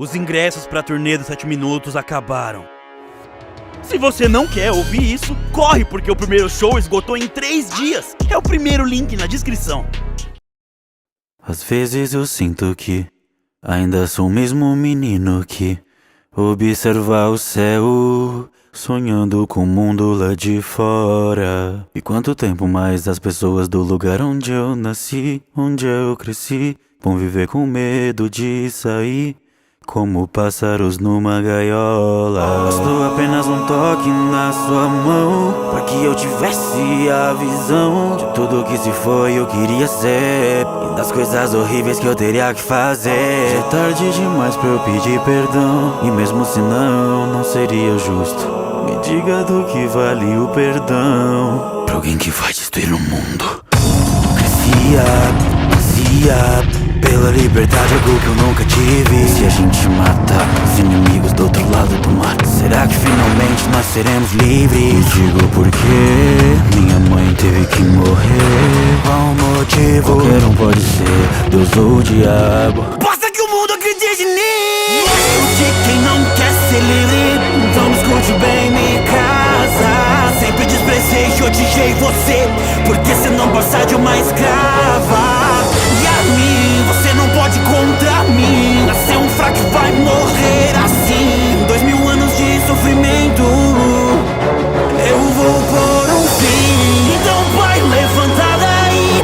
Os ingressos pra turnê dos 7 minutos acabaram. Se você não quer ouvir isso, corre, porque o primeiro show esgotou em 3 dias. É o primeiro link na descrição. Às vezes eu sinto que ainda sou o mesmo menino que observa o céu, sonhando com o mundo lá de fora. E quanto tempo mais as pessoas do lugar onde eu nasci, onde eu cresci, vão viver com medo de sair como pássaros numa gaiola. Bastou apenas um toque na sua mão pra que eu tivesse a visão de tudo que se foi eu queria ser, e das coisas horríveis que eu teria que fazer. Já é tarde demais pra eu pedir perdão, e mesmo se não seria justo. Me diga do que vale o perdão pra alguém que vai destruir o mundo. Crescia pela liberdade, algo que eu nunca tive. Se a gente matar os inimigos do outro lado do mar, será que finalmente nós seremos livres? Me digo por quê minha mãe teve que morrer. Qual o motivo? Qualquer um pode ser, Deus ou o diabo. Basta que o mundo acredite em mim. De quem não quer ser livre, então me escute bem, me casa. Sempre desprezei e odiei você, porque você não passa de uma escrava. E a mim, você não pode contra mim. Nascer um fraco e vai morrer assim. 2000 anos de sofrimento eu vou pôr um fim. Então vai, levanta daí.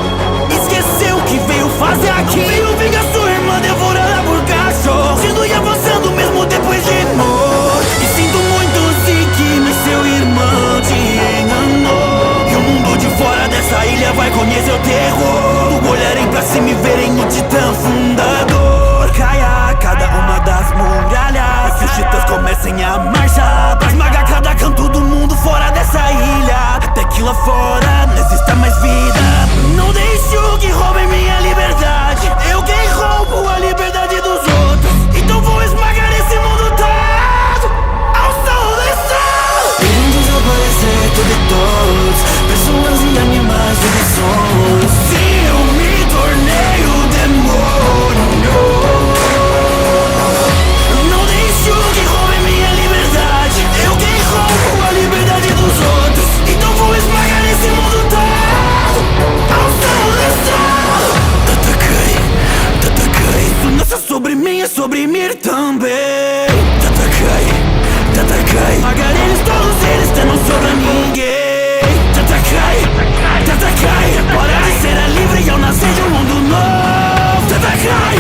Esqueceu o que veio fazer aqui. Não veio vingar sua irmã devorada por cachorro, sendo e avançando mesmo depois de morto. E sinto muito, Zeke, mas seu irmão te enganou. E o mundo de fora dessa ilha vai conhecer o terror. Olharem pra cima e verem o titã fundador. Caia cada uma das muralhas, que os titãs comecem a marchar pra esmagar cada canto do mundo fora dessa ilha, até que lá fora não exista mais vida. Não deixo que roubem minha liberdade. Eu quem roubo a liberdade dos outros, então vou esmagar esse mundo todo ao som do estralo. Irão desaparecer tudo e todos, pessoas e animais e sons. Sim, eu me tornei o demônio. Não deixo que roubem minha liberdade. Eu quem roubo a liberdade dos outros, então vou esmagar esse mundo todo ao som do estralo. Tatakai, isso não é só sobre mim, é sobre mim também. Tatakai, esmagar eles todos, eles até não sobra ninguém. Tatakai, bora de ser livre e eu nascer de um mundo novo. Tatakai.